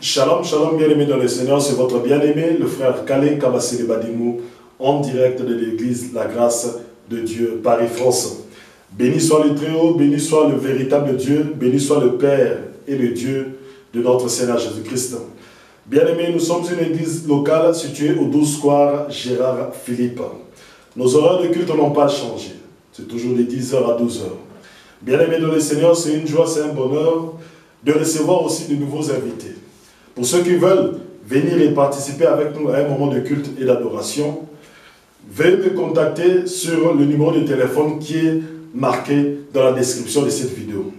Shalom, shalom, bien-aimés dans le Seigneur, c'est votre bien-aimé, le frère Kale Kabasele Badimou, en direct de l'église La Grâce de Dieu, Paris-France. Béni soit le Très-Haut, béni soit le véritable Dieu, béni soit le Père et le Dieu de notre Seigneur Jésus-Christ. Bien-aimés, nous sommes une église locale située au 12 square Gérard Philippe. Nos horaires de culte n'ont pas changé, c'est toujours de 10h à 12h. Bien-aimés dans le Seigneur, c'est une joie, c'est un bonheur de recevoir aussi de nouveaux invités. Pour ceux qui veulent venir et participer avec nous à un moment de culte et d'adoration, veuillez me contacter sur le numéro de téléphone qui est marqué dans la description de cette vidéo.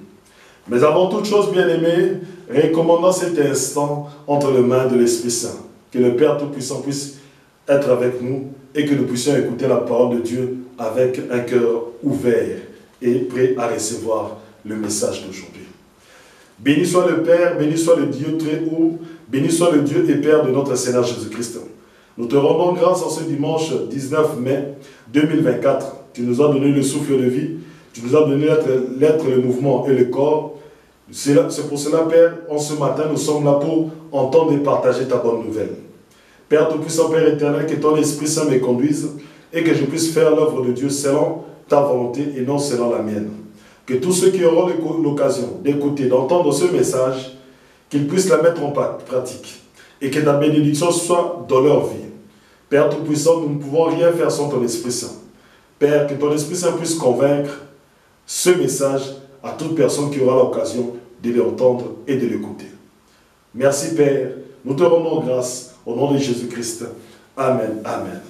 Mais avant toute chose, bien-aimés, recommandons cet instant entre les mains de l'Esprit Saint. Que le Père Tout-Puissant puisse être avec nous et que nous puissions écouter la parole de Dieu avec un cœur ouvert et prêt à recevoir le message d'aujourd'hui. Béni soit le Père, béni soit le Dieu très haut, béni soit le Dieu et Père de notre Seigneur Jésus-Christ. Nous te rendons grâce en ce dimanche 19 mai 2024. Tu nous as donné le souffle de vie, tu nous as donné l'être, le mouvement et le corps. C'est pour cela, Père, en ce matin, nous sommes là pour entendre et partager ta bonne nouvelle. Père Tout-Puissant, Père éternel, que ton Esprit Saint me conduise et que je puisse faire l'œuvre de Dieu selon ta volonté et non selon la mienne. Que tous ceux qui auront l'occasion d'écouter, d'entendre ce message, qu'ils puissent la mettre en pratique et que ta bénédiction soit dans leur vie. Père Tout-Puissant, nous ne pouvons rien faire sans ton Esprit Saint. Père, que ton Esprit Saint puisse convaincre ce message à toute personne qui aura l'occasion de l'entendre et de l'écouter. Merci Père, nous te rendons grâce au nom de Jésus-Christ. Amen, amen.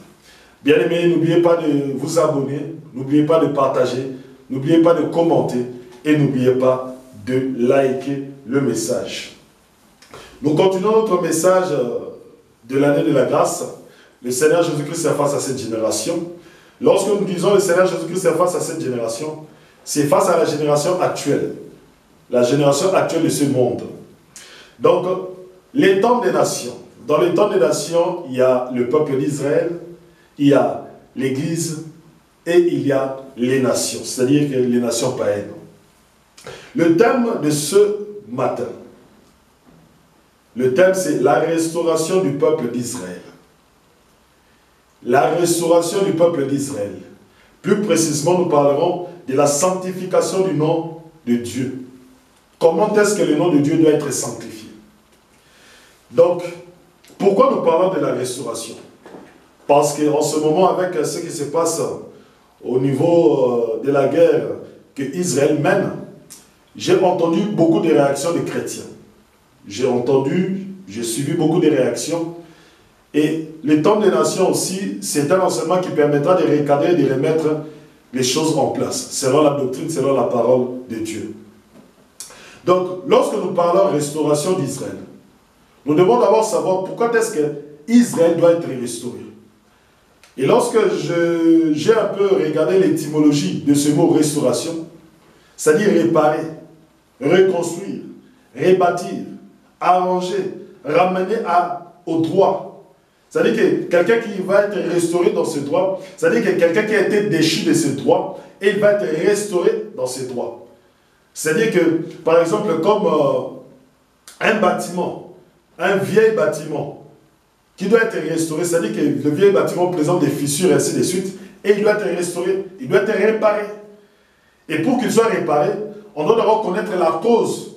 Bien-aimés, n'oubliez pas de vous abonner, n'oubliez pas de partager, n'oubliez pas de commenter et n'oubliez pas de liker le message. Nous continuons notre message de l'année de la grâce. Le Seigneur Jésus-Christ est face à cette génération. Lorsque nous disons le Seigneur Jésus-Christ est face à cette génération, c'est face à la génération actuelle. La génération actuelle de ce monde. Donc, les temps des nations. Dans les temps des nations, il y a le peuple d'Israël, il y a l'Église et il y a les nations, c'est-à-dire les nations païennes. Le thème de ce matin, le thème c'est la restauration du peuple d'Israël. La restauration du peuple d'Israël. Plus précisément, nous parlerons de la sanctification du nom de Dieu. Comment est-ce que le nom de Dieu doit être sanctifié? Donc, pourquoi nous parlons de la restauration? Parce qu'en ce moment, avec ce qui se passe au niveau de la guerre que Israël mène, j'ai entendu beaucoup de réactions des chrétiens. J'ai suivi beaucoup de réactions. Et le temps des nations aussi, c'est un enseignement qui permettra de recadrer et de remettre les choses en place, selon la doctrine, selon la parole de Dieu. Donc, lorsque nous parlons restauration d'Israël, nous devons d'abord savoir pourquoi est-ce que Israël doit être restauré. Et lorsque j'ai un peu regardé l'étymologie de ce mot restauration, c'est-à-dire réparer, reconstruire, rebâtir, arranger, ramener au droit. C'est-à-dire que quelqu'un qui va être restauré dans ses droits, c'est-à-dire que quelqu'un qui a été déchu de ses droits, et il va être restauré dans ses droits. C'est-à-dire que, par exemple, comme un bâtiment, un vieil bâtiment, qui doit être restauré, c'est-à-dire que le vieil bâtiment présente des fissures et ainsi de suite, et il doit être restauré, il doit être réparé. Et pour qu'il soit réparé, on doit d'abord connaître la cause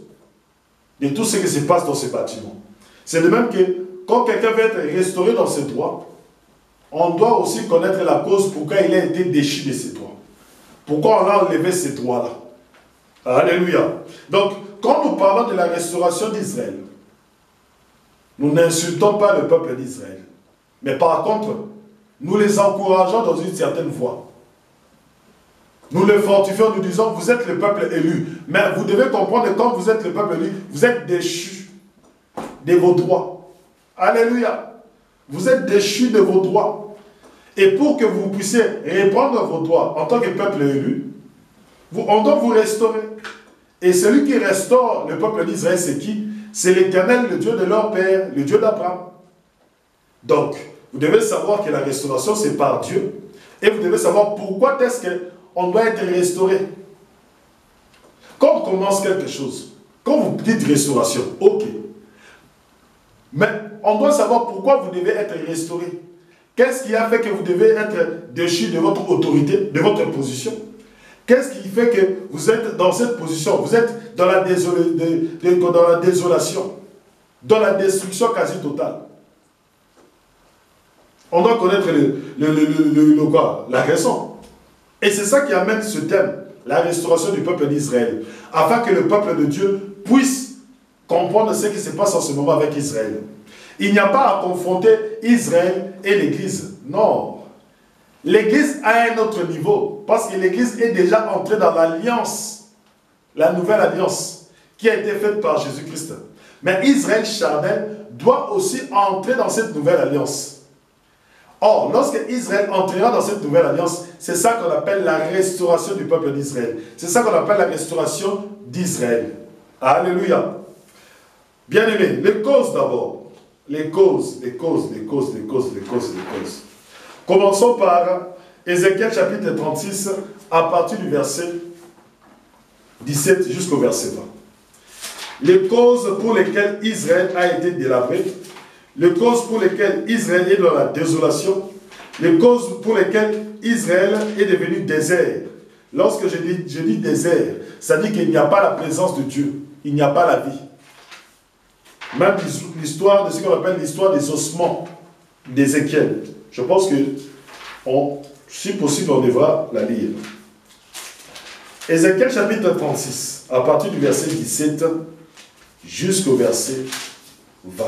de tout ce qui se passe dans ce bâtiment. C'est de même que quand quelqu'un veut être restauré dans ses droits, on doit aussi connaître la cause pourquoi il a été déchu de ses droits. Pourquoi on a enlevé ces droits-là. Alléluia. Donc, quand nous parlons de la restauration d'Israël, nous n'insultons pas le peuple d'Israël. Mais par contre, nous les encourageons dans une certaine voie. Nous les fortifions, nous disons, vous êtes le peuple élu. Mais vous devez comprendre que quand vous êtes le peuple élu, vous êtes déchus de vos droits. Alléluia. Vous êtes déchus de vos droits. Et pour que vous puissiez reprendre vos droits en tant que peuple élu, on doit vous restaurer. Et celui qui restaure le peuple d'Israël, c'est qui? C'est l'Éternel, le Dieu de leur père, le Dieu d'Abraham. Donc, vous devez savoir que la restauration, c'est par Dieu. Et vous devez savoir pourquoi est-ce qu'on doit être restauré. Quand on commence quelque chose, quand vous dites restauration, ok. Mais on doit savoir pourquoi vous devez être restauré. Qu'est-ce qui a fait que vous devez être déchu de votre autorité, de votre position? Qu'est-ce qui fait que vous êtes dans cette position? Vous êtes dans la, dans la désolation, dans la destruction quasi totale. On doit connaître la raison. Et c'est ça qui amène ce thème, la restauration du peuple d'Israël, afin que le peuple de Dieu puisse comprendre ce qui se passe en ce moment avec Israël. Il n'y a pas à confronter Israël et l'Église. Non. L'Église a un autre niveau, parce que l'Église est déjà entrée dans l'alliance, la nouvelle alliance, qui a été faite par Jésus-Christ. Mais Israël charnel doit aussi entrer dans cette nouvelle alliance. Or, lorsque Israël entrera dans cette nouvelle alliance, c'est ça qu'on appelle la restauration du peuple d'Israël. C'est ça qu'on appelle la restauration d'Israël. Alléluia. Bien-aimés, les causes d'abord. Les causes. Commençons par Ézéchiel chapitre 36, à partir du verset 17 jusqu'au verset 20. Les causes pour lesquelles Israël a été délabré, les causes pour lesquelles Israël est dans la désolation, les causes pour lesquelles Israël est devenu désert. Lorsque je dis désert, ça dit qu'il n'y a pas la présence de Dieu, il n'y a pas la vie. Même l'histoire de ce qu'on appelle l'histoire des ossements d'Ézéchiel. Je pense que, si possible, on devra la lire. Ézéchiel chapitre 36, à partir du verset 17 jusqu'au verset 20.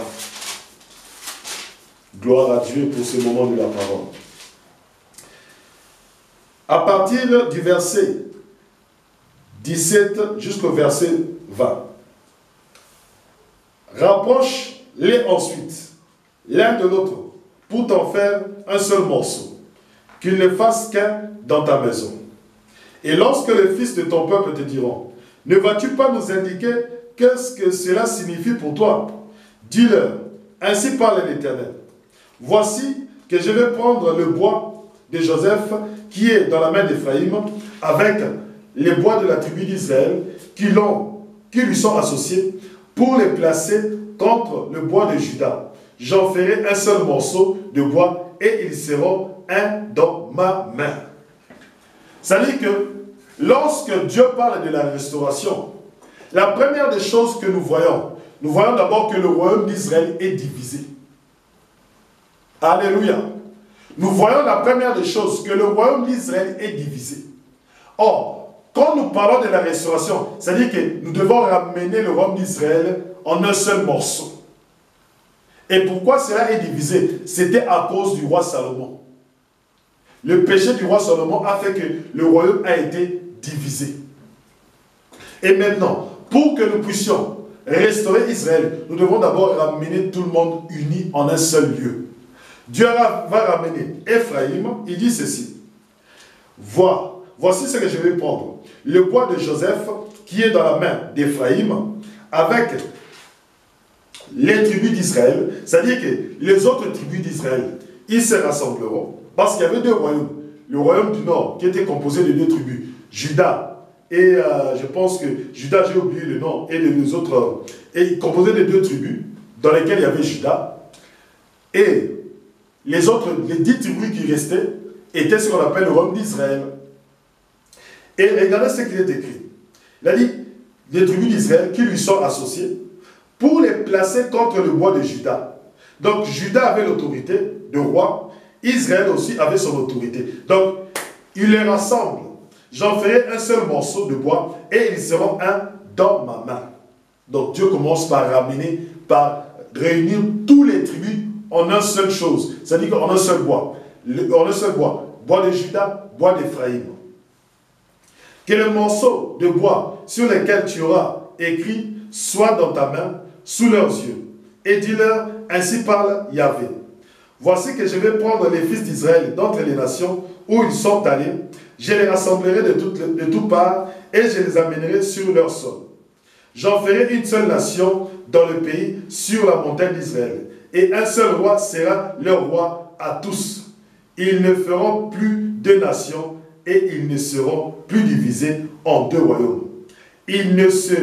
Gloire à Dieu pour ce moment de la parole. À partir du verset 17 jusqu'au verset 20. Rapproche-les ensuite, l'un de l'autre, pour t'en faire un seul morceau, qu'il ne fasse qu'un dans ta maison. Et lorsque les fils de ton peuple te diront, ne vas-tu pas nous indiquer qu'est-ce que cela signifie pour toi? Dis-leur, ainsi parle l'Éternel. Voici que je vais prendre le bois de Joseph, qui est dans la main d'Éphraïm, avec les bois de la tribu d'Israël, qui lui sont associés, pour les placer contre le bois de Juda. J'en ferai un seul morceau de bois et ils seront un dans ma main. Ça veut dire que lorsque Dieu parle de la restauration, la première des choses que nous voyons d'abord que le royaume d'Israël est divisé. Alléluia. Nous voyons la première des choses, que le royaume d'Israël est divisé. Or, quand nous parlons de la restauration, c'est-à-dire que nous devons ramener le royaume d'Israël en un seul morceau. Et pourquoi cela est divisé? C'était à cause du roi Salomon. Le péché du roi Salomon a fait que le royaume a été divisé. Et maintenant, pour que nous puissions restaurer Israël, nous devons d'abord ramener tout le monde uni en un seul lieu. Dieu va ramener Éphraïm, il dit ceci. Voici ce que je vais prendre. Le bois de Joseph, qui est dans la main d'Éphraïm, avec les tribus d'Israël, c'est-à-dire que les autres tribus d'Israël, ils se rassembleront, parce qu'il y avait deux royaumes. Le royaume du nord, qui était composé de deux tribus, Juda, et je pense que Juda, j'ai oublié le nom, et les autres, et composé de deux tribus, dans lesquelles il y avait Juda, et les autres, les 10 tribus qui restaient, étaient ce qu'on appelle le royaume d'Israël. Et regardez ce qu'il est écrit. Il a dit, les tribus d'Israël qui lui sont associées, pour les placer contre le bois de Juda. Donc, Juda avait l'autorité de roi, Israël aussi avait son autorité. Donc, il les rassemble. J'en ferai un seul morceau de bois et ils seront un dans ma main. Donc, Dieu commence par réunir tous les tribus en une seule chose. C'est-à-dire en un seul bois. En un seul bois. Bois de Juda, bois d'Éphraïm. Que le morceau de bois sur lequel tu auras écrit soit dans ta main, sous leurs yeux. Et dis-leur, ainsi parle Yahvé. Voici que je vais prendre les fils d'Israël d'entre les nations où ils sont allés. Je les rassemblerai de toutes parts et je les amènerai sur leur sol. J'en ferai une seule nation dans le pays, sur la montagne d'Israël. Et un seul roi sera leur roi à tous. Ils ne feront plus deux nations et ils ne seront plus divisés en deux royaumes. Ils ne se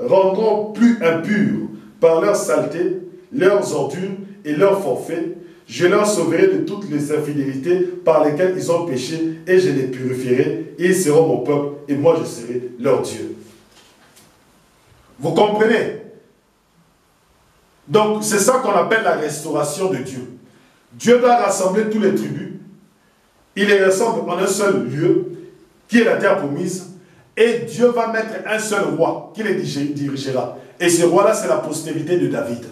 rendront plus impurs par leur saleté, leurs ordures et leurs forfaits. Je leur sauverai de toutes les infidélités par lesquelles ils ont péché et je les purifierai. Ils seront mon peuple et moi je serai leur Dieu. Vous comprenez? Donc c'est ça qu'on appelle la restauration de Dieu. Dieu doit rassembler tous les tribus. Il les rassemble en un seul lieu, qui est la terre promise. Et Dieu va mettre un seul roi qui les dirigera. Et ce roi-là, c'est la postérité de David.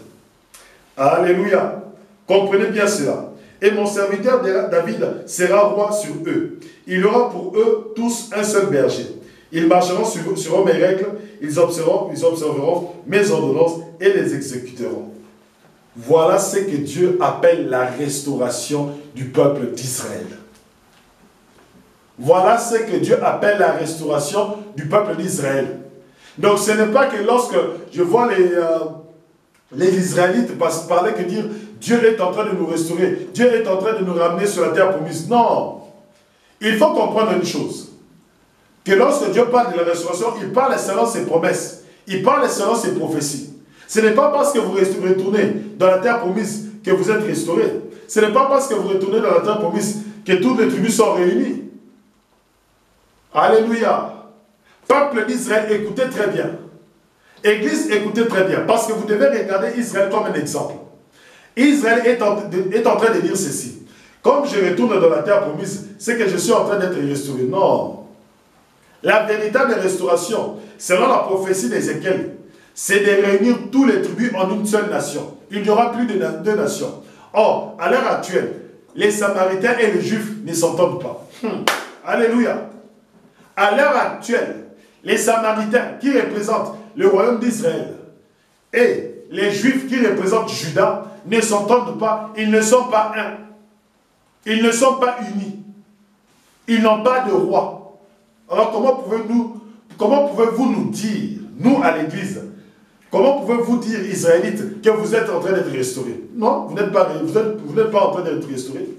Alléluia. Comprenez bien cela. Et mon serviteur David sera roi sur eux. Il aura pour eux tous un seul berger. Ils marcheront sur mes règles, ils observeront mes ordonnances et les exécuteront. Voilà ce que Dieu appelle la restauration du peuple d'Israël. Voilà ce que Dieu appelle la restauration du peuple d'Israël. Donc ce n'est pas que lorsque je vois les Israélites parler que dire Dieu est en train de nous restaurer, Dieu est en train de nous ramener sur la terre promise. Non. Il faut comprendre une chose. Que lorsque Dieu parle de la restauration, il parle selon ses promesses. Il parle selon ses prophéties. Ce n'est pas parce que vous retournez dans la terre promise que vous êtes restaurés. Ce n'est pas parce que vous retournez dans la terre promise que toutes les tribus sont réunies. Alléluia. Peuple d'Israël, écoutez très bien. Église, écoutez très bien. Parce que vous devez regarder Israël comme un exemple. Israël est en train de dire ceci. Comme je retourne dans la terre promise, c'est que je suis en train d'être restauré. Non. La véritable restauration, selon la prophétie d'Ézéchiel, c'est de réunir tous les tribus en une seule nation. Il n'y aura plus de deux nations. Or, à l'heure actuelle, les Samaritains et les Juifs ne s'entendent pas. Alléluia. À l'heure actuelle, les Samaritains qui représentent le royaume d'Israël et les Juifs qui représentent Juda ne s'entendent pas. Ils ne sont pas un. Ils ne sont pas unis. Ils n'ont pas de roi. Alors comment pouvez-vous nous dire, nous à l'église, comment pouvez-vous dire, Israélites, que vous êtes en train d'être restaurés? Non, vous n'êtes pas en train d'être restaurés.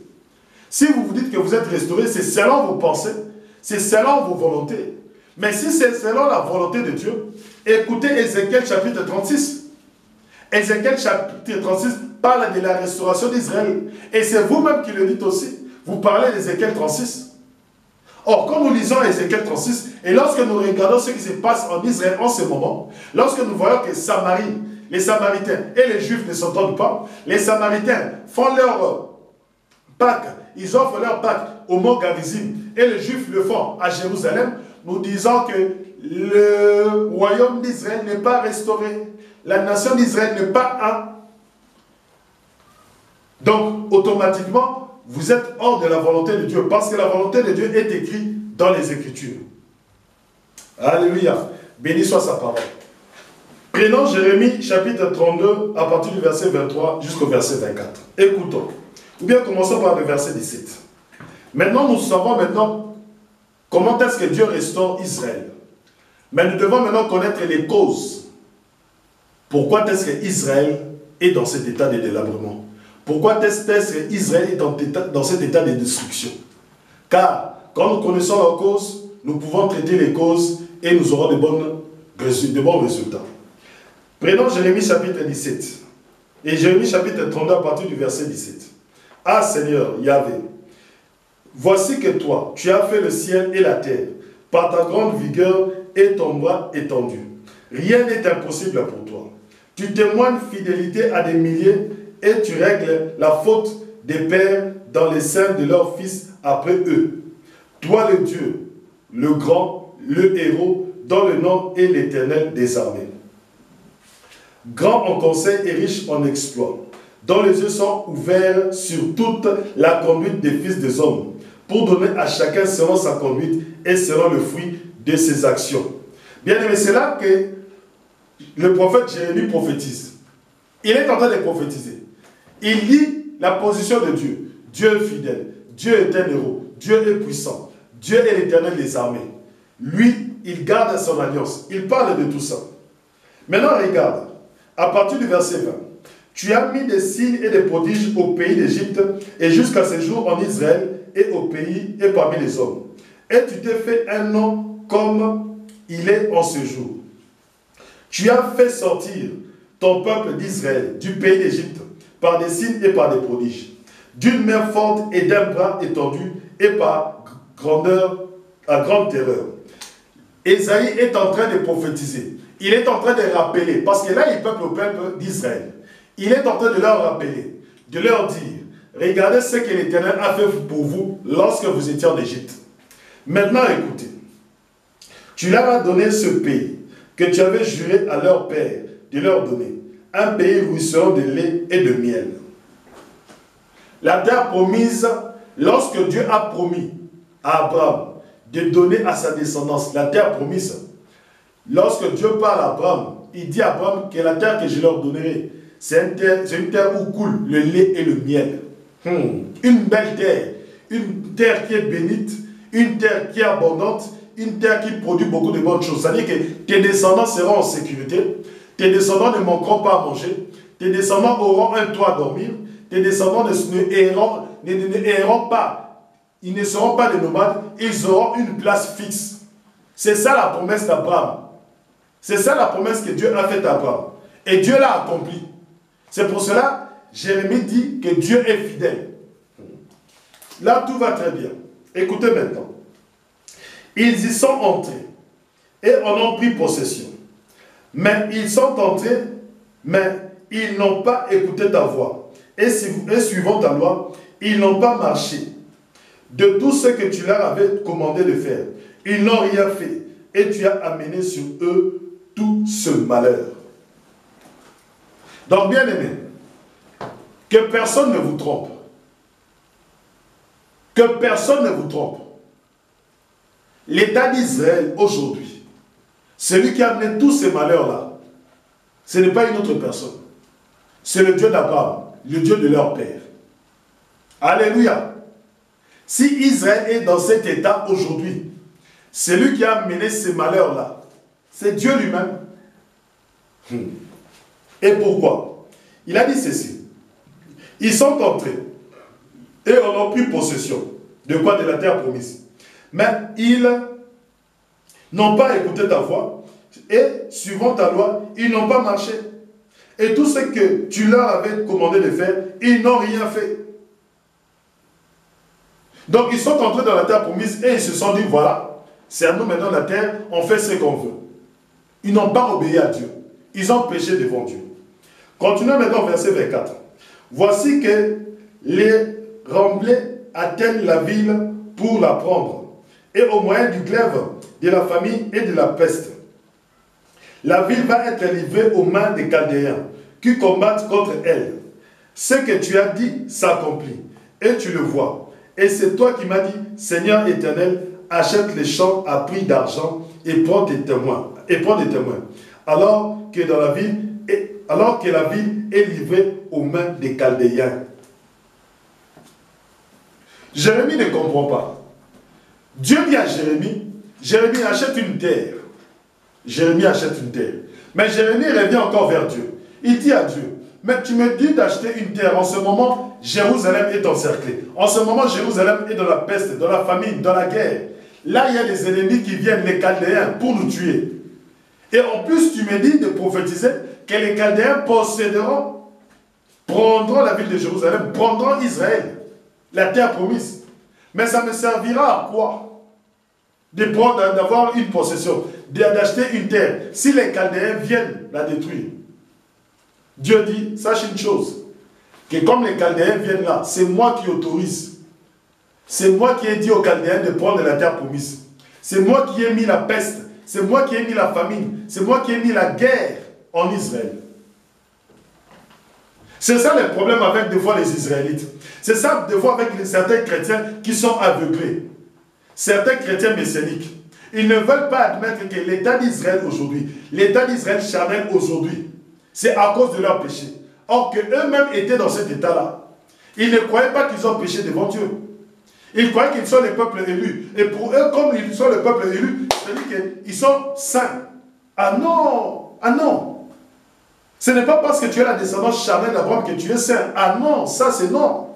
Si vous vous dites que vous êtes restaurés, c'est selon vos pensées, c'est selon vos volontés. Mais si c'est selon la volonté de Dieu, écoutez Ézéchiel chapitre 36. Ézéchiel chapitre 36 parle de la restauration d'Israël. Et c'est vous-même qui le dites aussi. Vous parlez d'Ézéchiel 36. Or, quand nous lisons Ézéchiel 36, et lorsque nous regardons ce qui se passe en Israël en ce moment, lorsque nous voyons que Samarie, les Samaritains et les Juifs ne s'entendent pas, les Samaritains font leur Pâques, ils offrent leur Pâques au mont Garizim, et les Juifs le font à Jérusalem, nous disons que le royaume d'Israël n'est pas restauré, la nation d'Israël n'est pas un. Donc, automatiquement, vous êtes hors de la volonté de Dieu, parce que la volonté de Dieu est écrite dans les Écritures. Alléluia. Béni soit sa parole. Prenons Jérémie chapitre 32 à partir du verset 23 jusqu'au verset 24. Écoutons. Ou bien commençons par le verset 17. Maintenant, nous savons comment est-ce que Dieu restaure Israël. Mais nous devons maintenant connaître les causes. Pourquoi est-ce que Israël est dans cet état de délabrement? Pourquoi est-ce que Israël est dans cet état de destruction? Car quand nous connaissons leurs causes, nous pouvons traiter les causes et nous aurons de bons résultats. Prenons Jérémie chapitre 17 et Jérémie chapitre 32 à partir du verset 17. Ah Seigneur, Yahvé, voici que toi, tu as fait le ciel et la terre, par ta grande vigueur et ton bras étendu. Rien n'est impossible pour toi. Tu témoignes fidélité à des milliers et tu règles la faute des pères dans les seins de leurs fils après eux. Toi le Dieu, le grand, le héros, dont le nom est l'Éternel des armées. Grand en conseil et riche en exploits, dont les yeux sont ouverts sur toute la conduite des fils des hommes, pour donner à chacun selon sa conduite et selon le fruit de ses actions. Bien aimé, c'est là que le prophète Jérémie prophétise. Il est en train de prophétiser. Il dit la position de Dieu. Dieu est fidèle. Dieu est un héros. Dieu est puissant. Dieu est l'Éternel des armées. Lui, il garde son alliance. Il parle de tout ça. Maintenant, regarde. À partir du verset 20. Tu as mis des signes et des prodiges au pays d'Égypte et jusqu'à ce jour en Israël et au pays et parmi les hommes. Et tu t'es fait un nom comme il est en ce jour. Tu as fait sortir ton peuple d'Israël, du pays d'Égypte, par des signes et par des prodiges, d'une main forte et d'un bras étendu, et par grandeur, à grande terreur. Ésaïe est en train de prophétiser. Il est en train de rappeler, parce que là, il peuple au peuple d'Israël. Il est en train de leur rappeler, de leur dire, regardez ce que l'Éternel a fait pour vous lorsque vous étiez en Égypte. Maintenant, écoutez, tu leur as donné ce pays que tu avais juré à leur père de leur donner, un pays ruisselant de lait et de miel. La terre promise, lorsque Dieu a promis à Abraham de donner à sa descendance la terre promise, lorsque Dieu parle à Abraham, il dit à Abraham que la terre que je leur donnerai, c'est une terre où coule le lait et le miel. Une belle terre, une terre qui est bénite, une terre qui est abondante, une terre qui produit beaucoup de bonnes choses. C'est-à-dire que tes descendants seront en sécurité, tes descendants ne manqueront pas à manger, tes descendants auront un toit à dormir, tes descendants ne erreront pas, ils ne seront pas des nomades, ils auront une place fixe. C'est ça la promesse d'Abraham. C'est ça la promesse que Dieu a faite à Abraham. Et Dieu l'a accomplie. C'est pour cela, Jérémie dit que Dieu est fidèle. Là, tout va très bien. Écoutez maintenant. Ils y sont entrés et en ont pris possession. Mais ils sont entrés, mais ils n'ont pas écouté ta voix. Et suivant ta loi, ils n'ont pas marché. De tout ce que tu leur avais commandé de faire, ils n'ont rien fait. Et tu as amené sur eux tout ce malheur. Donc, bien aimé, que personne ne vous trompe. Que personne ne vous trompe. L'État d'Israël aujourd'hui, celui qui a amené tous ces malheurs-là, ce n'est pas une autre personne. C'est le Dieu d'Abraham, le Dieu de leur père. Alléluia. Si Israël est dans cet état aujourd'hui, celui qui a amené ces malheurs-là, c'est Dieu lui-même. Et pourquoi? Il a dit ceci. Ils sont entrés et on a pris possession. De quoi? De la terre promise. Mais ils n'ont pas écouté ta voix et suivant ta loi, ils n'ont pas marché. Et tout ce que tu leur avais commandé de faire, ils n'ont rien fait. Donc ils sont entrés dans la terre promise et ils se sont dit, voilà, c'est à nous maintenant la terre, on fait ce qu'on veut. Ils n'ont pas obéi à Dieu. Ils ont péché devant Dieu. Continuons maintenant au verset 24. Voici que les remblais atteignent la ville pour la prendre. Et au moyen du glaive, de la famine et de la peste, la ville va être livrée aux mains des Chaldéens qui combattent contre elle. Ce que tu as dit s'accomplit, et tu le vois. Et c'est toi qui m'as dit, Seigneur éternel, achète les champs à prix d'argent et prends des témoins. Alors que la ville est livrée aux mains des Chaldéens. Jérémie ne comprend pas. Dieu dit à Jérémie, Jérémie achète une terre. Jérémie achète une terre. Mais Jérémie revient encore vers Dieu. Il dit à Dieu, mais tu me dis d'acheter une terre. En ce moment, Jérusalem est encerclée. En ce moment, Jérusalem est dans la peste, dans la famine, dans la guerre. Là, il y a des ennemis qui viennent, les Chaldéens, pour nous tuer. Et en plus, tu me dis de prophétiser que les Chaldéens posséderont, prendront la ville de Jérusalem, prendront Israël, la terre promise. Mais ça me servira à quoi? D'avoir une possession, d'acheter une terre, si les Chaldéens viennent la détruire. Dieu dit, sache une chose, que comme les Chaldéens viennent là, c'est moi qui autorise. C'est moi qui ai dit aux Chaldéens de prendre la terre promise. C'est moi qui ai mis la peste, c'est moi qui ai mis la famine, c'est moi qui ai mis la guerre en Israël. C'est ça le problème avec des fois les Israélites. C'est ça des fois avec certains chrétiens qui sont aveuglés. Certains chrétiens messianiques. Ils ne veulent pas admettre que l'État d'Israël aujourd'hui, l'État d'Israël charnel aujourd'hui, c'est à cause de leur péché. Or qu'eux-mêmes étaient dans cet état-là. Ils ne croyaient pas qu'ils ont péché devant Dieu. Ils croyaient qu'ils sont les peuples élus. Et pour eux, comme ils sont le peuple élu, c'est-à-dire qu'ils sont saints. Ah non! Ah non! Ce n'est pas parce que tu es la descendance charnelle d'Abraham que tu es saint. Ah non, ça c'est non.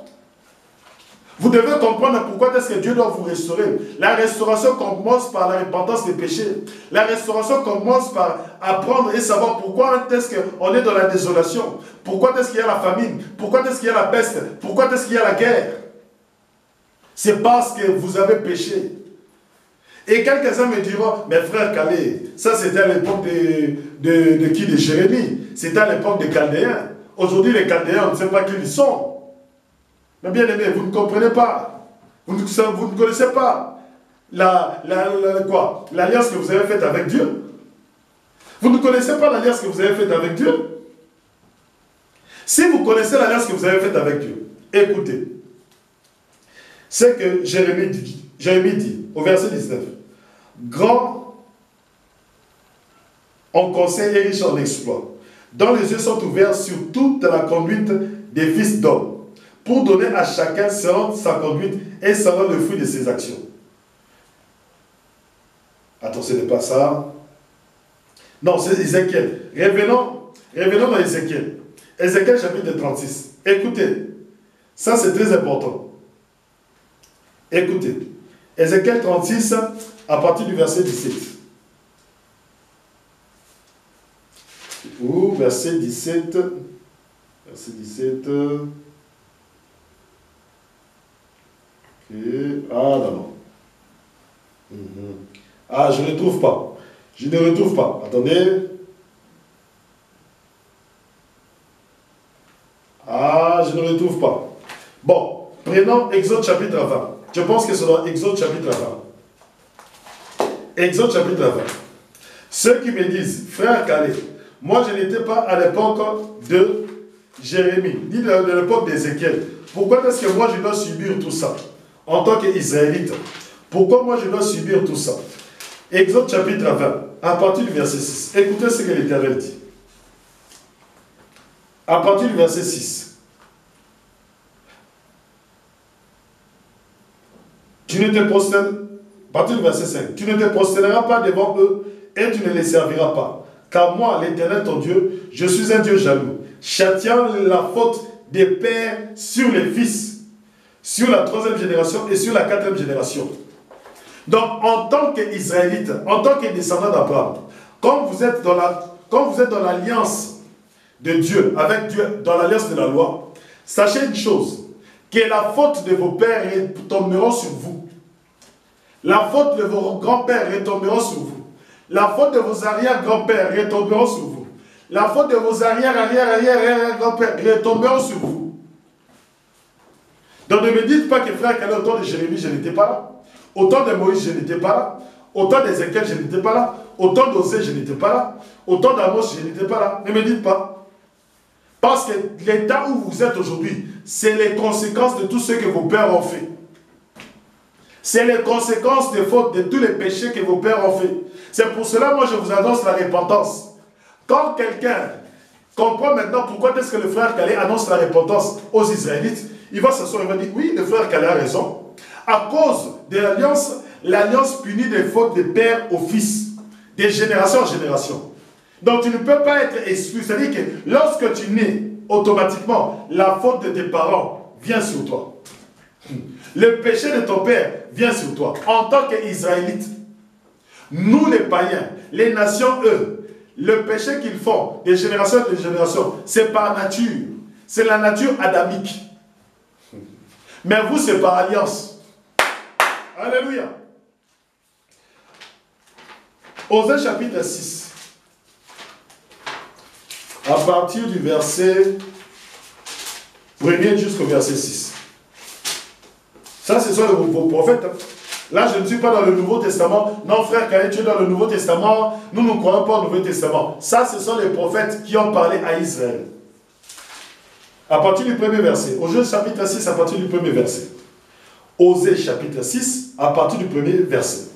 Vous devez comprendre pourquoi est-ce que Dieu doit vous restaurer. La restauration commence par la repentance des péchés. La restauration commence par apprendre et savoir pourquoi est-ce qu'on est dans la désolation. Pourquoi est-ce qu'il y a la famine. Pourquoi est-ce qu'il y a la peste. Pourquoi est-ce qu'il y a la guerre. C'est parce que vous avez péché. Et quelques-uns me diront, mais frère Calais, ça c'était à l'époque de qui? De Jérémie. C'était à l'époque des Chaldéens. Aujourd'hui, les Chaldéens, on ne sait pas qui ils sont. Mais bien aimé, vous ne comprenez pas. Vous ne connaissez pas l'alliance que vous avez faite avec Dieu. Vous ne connaissez pas l'alliance que vous avez faite avec Dieu. Si vous connaissez l'alliance que vous avez faite avec Dieu, écoutez. C'est que Jérémie dit, au verset 19, grand en conseil et riche en exploit, dont les yeux sont ouverts sur toute la conduite des fils d'hommes, pour donner à chacun selon sa conduite et selon le fruit de ses actions. Attends, ce n'est pas ça. Non, c'est Ézéchiel. Revenons dans Ézéchiel. Ézéchiel chapitre 36. Écoutez, ça c'est très important. Écoutez, Ézéchiel 36, à partir du verset 17. Ou verset 17. Verset 17. Okay. Ah non. Ah, je ne retrouve pas. Je ne retrouve pas. Attendez. Ah, je ne retrouve pas. Bon, prenons Exode chapitre 20. Je pense que c'est dans Exode chapitre 20. Exode chapitre 20. Ceux qui me disent, frère Calais, moi je n'étais pas à l'époque de Jérémie, ni de l'époque d'Ézéchiel. Pourquoi est-ce que moi je dois subir tout ça en tant qu'Israélite? Pourquoi moi je dois subir tout ça? Exode chapitre 20, à partir du verset 6. Écoutez ce que l'Éternel dit. À partir du verset 6. Tu ne te prosterneras, à partir du verset 5, tu ne te prosterneras pas devant eux et tu ne les serviras pas. Car moi, l'Éternel ton Dieu, je suis un Dieu jaloux, châtiant la faute des pères sur les fils, sur la 3e génération et sur la 4e génération. Donc, en tant qu'Israélite, en tant que descendant d'Abraham, quand vous êtes dans l'alliance de Dieu, avec Dieu, dans l'alliance de la loi, sachez une chose, que la faute de vos pères retomberont sur vous. La faute de vos grands-pères retomberont sur vous. La faute de vos arrière-grands-pères retomberont sur vous. La faute de vos arrière-grands-pères retomberont sur vous. Donc ne me dites pas que frère, qu'à autant de Jérémie, je n'étais pas là. Autant de Moïse, je n'étais pas là. Autant d'Ézéchiel, je n'étais pas là. Autant d'Osée, je n'étais pas là. Autant d'Amos, je n'étais pas là. Ne me dites pas. Parce que l'état où vous êtes aujourd'hui, c'est les conséquences de tout ce que vos pères ont fait. C'est les conséquences des fautes, de tous les péchés que vos pères ont fait. C'est pour cela, moi, je vous annonce la repentance. Quand quelqu'un comprend maintenant pourquoi est-ce que le frère Calais annonce la repentance aux Israélites, il va s'asseoir et va dire, oui, le frère Calais a raison. À cause de l'alliance, l'alliance punit les fautes des pères aux fils, de génération en génération. Donc tu ne peux pas être exclu. C'est-à-dire que lorsque tu nais, automatiquement, la faute de tes parents vient sur toi. Le péché de ton père vient sur toi. En tant qu'Israélites, nous les païens, les nations, eux, le péché qu'ils font, de génération en génération, c'est par nature. C'est la nature adamique. Mais vous, c'est par alliance. Alléluia. Osée chapitre 6. À partir du verset 1er jusqu'au verset 6. Ça, ce sont vos prophètes. Là, je ne suis pas dans le Nouveau Testament. Non, frère, quand tu es dans le Nouveau Testament, nous ne croyons pas au Nouveau Testament. Ça, ce sont les prophètes qui ont parlé à Israël. À partir du premier verset. Osée chapitre 6, à partir du premier verset. Osée chapitre 6, à partir du premier verset.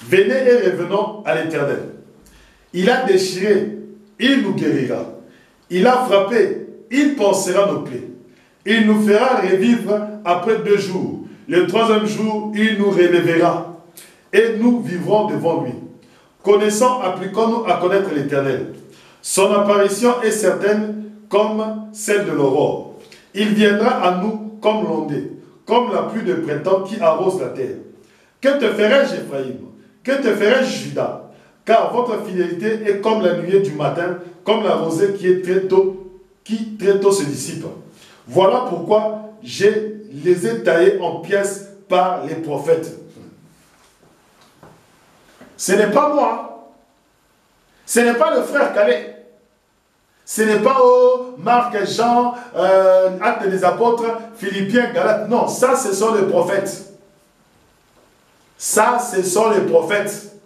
Venez et revenons à l'Éternel. Il a déchiré, il nous guérira. Il a frappé, il pansera nos plaies. Il nous fera revivre après 2 jours. Le 3e jour, il nous relèvera. Et nous vivrons devant lui. Connaissons, appliquons-nous à connaître l'Éternel. Son apparition est certaine comme celle de l'aurore. Il viendra à nous comme l'ondée, comme la pluie de printemps qui arrose la terre. Que te ferai-je, Ephraïm? Que te ferai-je, Juda? Car votre fidélité est comme la nuée du matin, comme la rosée qui très tôt se dissipe. Voilà pourquoi je les ai taillés en pièces par les prophètes. Ce n'est pas moi. Ce n'est pas le frère Calais. Ce n'est pas Marc, Jean, Actes des Apôtres, Philippiens, Galates. Non, ça, ce sont les prophètes. Ça, ce sont les prophètes.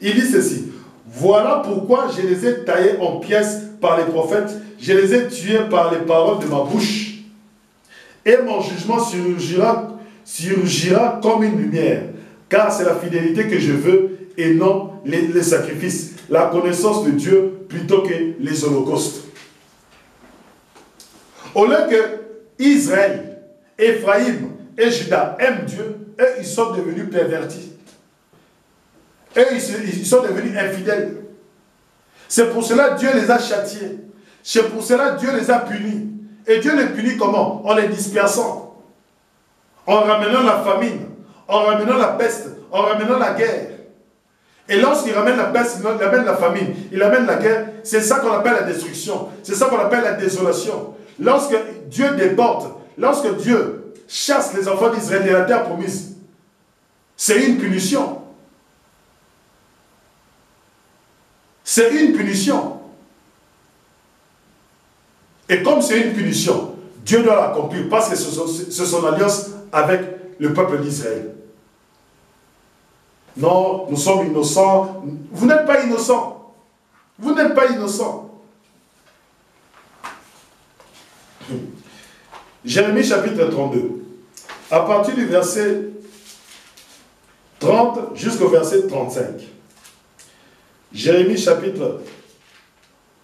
Il dit ceci. Voilà pourquoi je les ai taillés en pièces par les prophètes. Je les ai tués par les paroles de ma bouche. Et mon jugement surgira comme une lumière. Car c'est la fidélité que je veux et non les sacrifices. La connaissance de Dieu plutôt que les holocaustes. Au lieu que Israël, Ephraïm et Juda aiment Dieu, eux ils sont devenus pervertis. Eux ils sont devenus infidèles. C'est pour cela que Dieu les a châtiés. C'est pour cela que Dieu les a punis. Et Dieu les punit comment? En les dispersant. En ramenant la famine. En ramenant la peste. En ramenant la guerre. Et lorsqu'il ramène la peste, il amène la famine, il amène la guerre, c'est ça qu'on appelle la destruction. C'est ça qu'on appelle la désolation. Lorsque Dieu déborde, lorsque Dieu chasse les enfants d'Israël de la terre promise, c'est une punition. C'est une punition. Et comme c'est une punition, Dieu doit l'accomplir parce que c'est son alliance avec le peuple d'Israël. Non, nous sommes innocents. Vous n'êtes pas innocents. Vous n'êtes pas innocents. Jérémie chapitre 32. À partir du verset 30 jusqu'au verset 35. Jérémie chapitre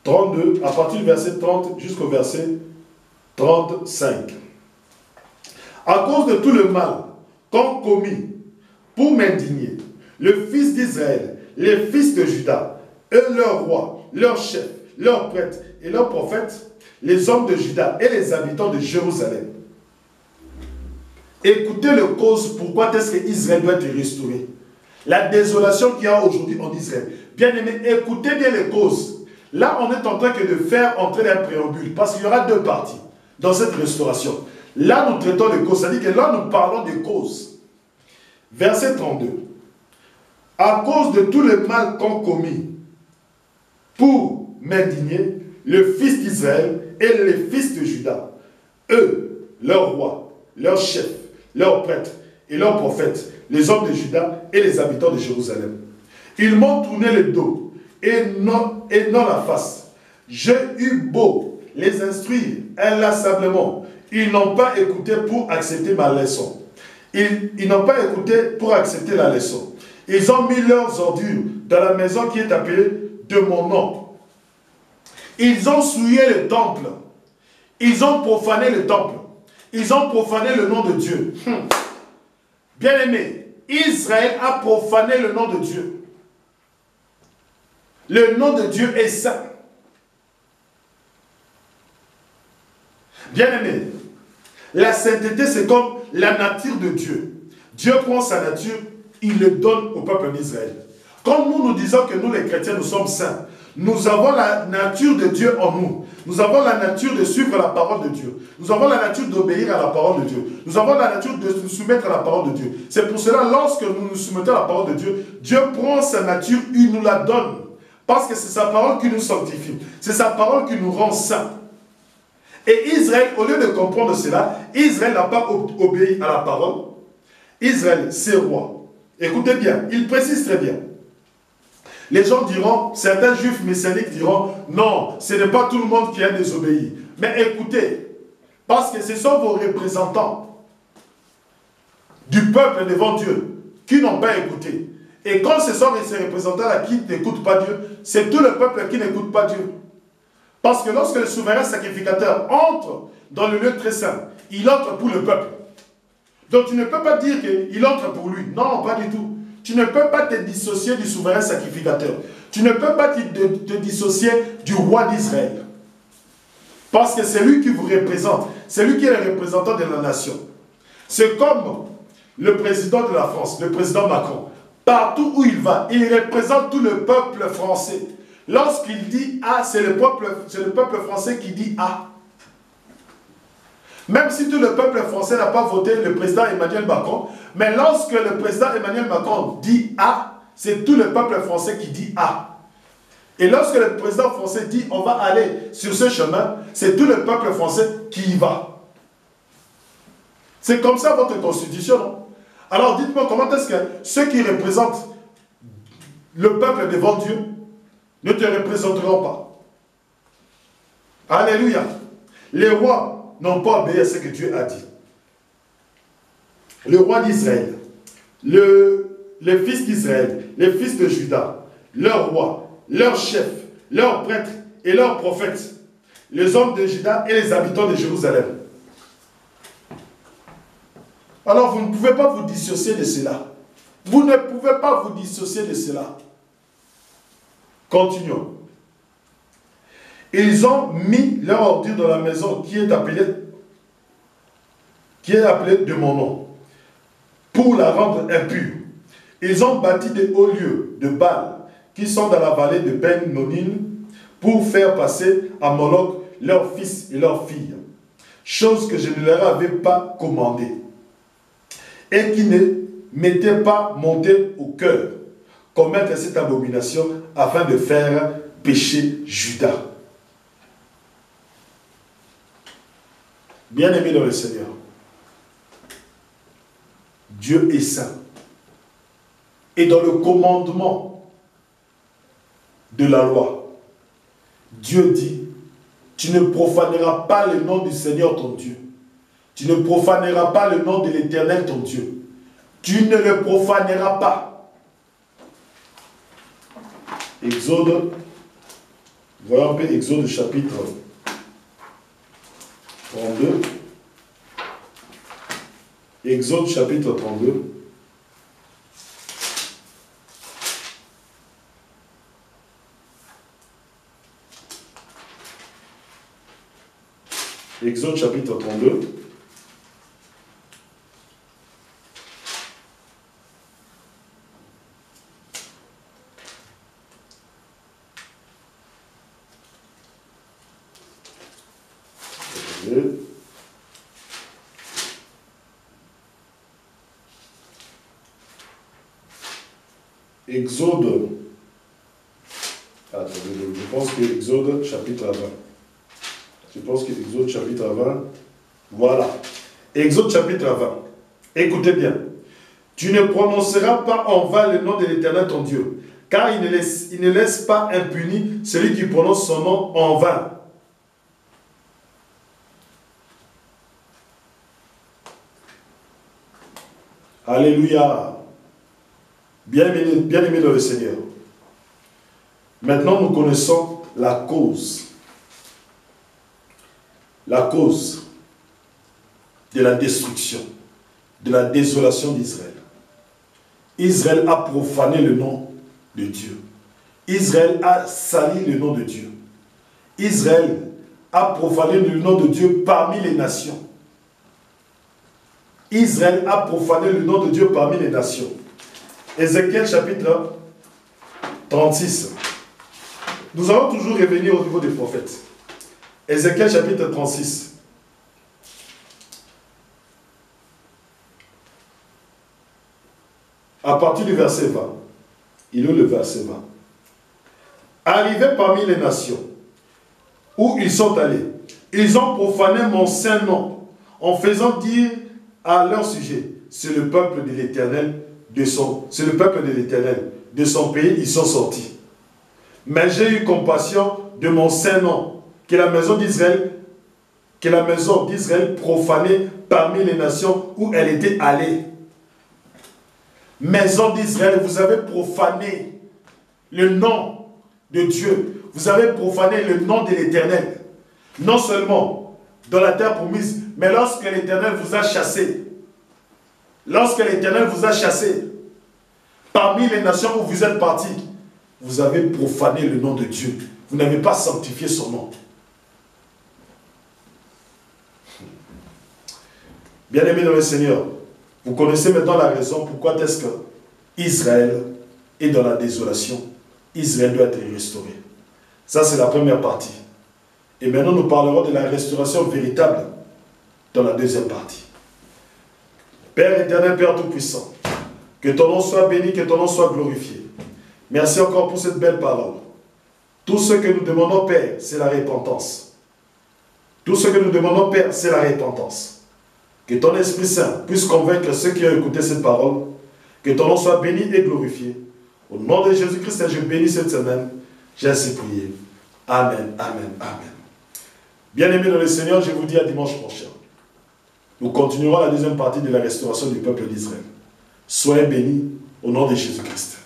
32, à partir du verset 30 jusqu'au verset 35. À cause de tout le mal qu'ont commis pour m'indigner, le fils d'Israël, les fils de Juda, eux leurs rois, leurs chefs, leurs prêtres et leurs prophètes, les hommes de Juda et les habitants de Jérusalem. Écoutez le cause pourquoi est-ce que Israël doit être restauré. La désolation qu'il y a aujourd'hui en Israël. Bien aimé, écoutez bien les causes. Là, on est en train de faire entrer un préambule parce qu'il y aura deux parties dans cette restauration. Là, nous traitons les causes, c'est-à-dire que là, nous parlons des causes. Verset 32. À cause de tout le mal qu'ont commis pour m'indigner, le fils d'Israël et les fils de Juda, eux, leurs rois, leurs chefs, leurs prêtres et leurs prophètes, les hommes de Juda et les habitants de Jérusalem. Ils m'ont tourné le dos et non la face. J'ai eu beau les instruire inlassablement. Ils n'ont pas écouté pour accepter ma leçon. Ils n'ont pas écouté pour accepter la leçon. Ils ont mis leurs ordures dans la maison qui est appelée de mon nom. Ils ont souillé le temple. Ils ont profané le temple. Ils ont profané le nom de Dieu. Bien-aimé, Israël a profané le nom de Dieu. Le nom de Dieu est saint. Bien-aimé, la sainteté c'est comme la nature de Dieu. Dieu prend sa nature, il le donne au peuple d'Israël. Comme nous disons que nous les chrétiens, nous sommes saints. Nous avons la nature de Dieu en nous. Nous avons la nature de suivre la parole de Dieu. Nous avons la nature d'obéir à la parole de Dieu. Nous avons la nature de nous soumettre à la parole de Dieu. C'est pour cela, lorsque nous nous soumettons à la parole de Dieu, Dieu prend sa nature, il nous la donne. Parce que c'est sa parole qui nous sanctifie. C'est sa parole qui nous rend saints. Et Israël, au lieu de comprendre cela, Israël n'a pas obéi à la parole. Israël, c'est roi. Écoutez bien, il précise très bien. Les gens diront, certains juifs messianiques diront, non, ce n'est pas tout le monde qui a désobéi. Mais écoutez, parce que ce sont vos représentants du peuple devant Dieu qui n'ont pas écouté. Et quand ce sont ces représentants-là qui n'écoutent pas Dieu, c'est tout le peuple qui n'écoute pas Dieu. Parce que lorsque le souverain sacrificateur entre dans le lieu très saint, il entre pour le peuple. Donc tu ne peux pas dire qu'il entre pour lui. Non, pas du tout. Tu ne peux pas te dissocier du souverain sacrificateur. Tu ne peux pas te dissocier du roi d'Israël. Parce que c'est lui qui vous représente. C'est lui qui est le représentant de la nation. C'est comme le président de la France, le président Macron. Partout où il va, il représente tout le peuple français. Lorsqu'il dit A, c'est le peuple français qui dit A. Même si tout le peuple français n'a pas voté le président Emmanuel Macron, mais lorsque le président Emmanuel Macron dit A, c'est tout le peuple français qui dit A. Et lorsque le président français dit on va aller sur ce chemin, c'est tout le peuple français qui y va. C'est comme ça votre constitution, non? Alors dites-moi, comment est-ce que ceux qui représentent le peuple devant Dieu ne te représenteront pas? Alléluia. Les rois n'ont pas obéi à ce que Dieu a dit. Le roi d'Israël, les fils d'Israël, les fils de Juda, leurs rois, leurs chefs, leurs prêtres et leurs prophètes, les hommes de Juda et les habitants de Jérusalem. Alors vous ne pouvez pas vous dissocier de cela. Vous ne pouvez pas vous dissocier de cela. Continuons. Ils ont mis leur ordure dans la maison qui est appelée de mon nom, pour la rendre impure. Ils ont bâti des hauts lieux de Baal qui sont dans la vallée de Ben-Nonin pour faire passer à Moloch leurs fils et leurs filles, chose que je ne leur avais pas commandée, et qui ne m'était pas monté au cœur, commettre cette abomination afin de faire pécher Juda. Bien-aimés dans le Seigneur, Dieu est saint. Et dans le commandement de la loi, Dieu dit, tu ne profaneras pas le nom du Seigneur ton Dieu. Tu ne profaneras pas le nom de l'Éternel ton Dieu. Tu ne le profaneras pas. Exode, voyons un peu Exode chapitre 32. Exode chapitre 32. Exode chapitre 32. Exode, attendez, je pense que Exode chapitre 20. Je pense que Exode chapitre 20, voilà. Exode chapitre 20. Écoutez bien. Tu ne prononceras pas en vain le nom de l'Éternel ton Dieu, car il ne laisse pas impuni celui qui prononce son nom en vain. Alléluia. Bien-aimés dans le Seigneur. Maintenant, nous connaissons la cause. La cause de la destruction, de la désolation d'Israël. Israël a profané le nom de Dieu. Israël a sali le nom de Dieu. Israël a profané le nom de Dieu parmi les nations. Israël a profané le nom de Dieu parmi les nations. Ézéchiel chapitre 36. Nous allons toujours revenir au niveau des prophètes. Ézéchiel chapitre 36. À partir du verset 20. Il est le verset 20. Arrivés parmi les nations où ils sont allés, ils ont profané mon saint nom en faisant dire à leur sujet, c'est le peuple de l'Éternel, c'est le peuple de l'Éternel, de son pays ils sont sortis. Mais j'ai eu compassion de mon saint nom, que la maison d'Israël profanée parmi les nations où elle était allée. Maison d'Israël, vous avez profané le nom de Dieu. Vous avez profané le nom de l'Éternel. Non seulement dans la terre promise, mais lorsque l'Éternel vous a chassé. Lorsque l'Éternel vous a chassé parmi les nations où vous êtes partis, vous avez profané le nom de Dieu. Vous n'avez pas sanctifié son nom. Bien-aimés dans le Seigneur, vous connaissez maintenant la raison pourquoi est-ce que Israël est dans la désolation. Israël doit être restauré. Ça, c'est la première partie. Et maintenant, nous parlerons de la restauration véritable dans la deuxième partie. Père éternel, Père tout-puissant, que ton nom soit béni, que ton nom soit glorifié. Merci encore pour cette belle parole. Tout ce que nous demandons, Père, c'est la repentance. Tout ce que nous demandons, Père, c'est la repentance. Que ton Esprit Saint puisse convaincre ceux qui ont écouté cette parole. Que ton nom soit béni et glorifié. Au nom de Jésus-Christ, je bénis cette semaine. J'ai ainsi prié. Amen, amen, amen. Bien-aimés dans le Seigneur, je vous dis à dimanche prochain. Nous continuerons la deuxième partie de la restauration du peuple d'Israël. Soyez bénis au nom de Jésus-Christ.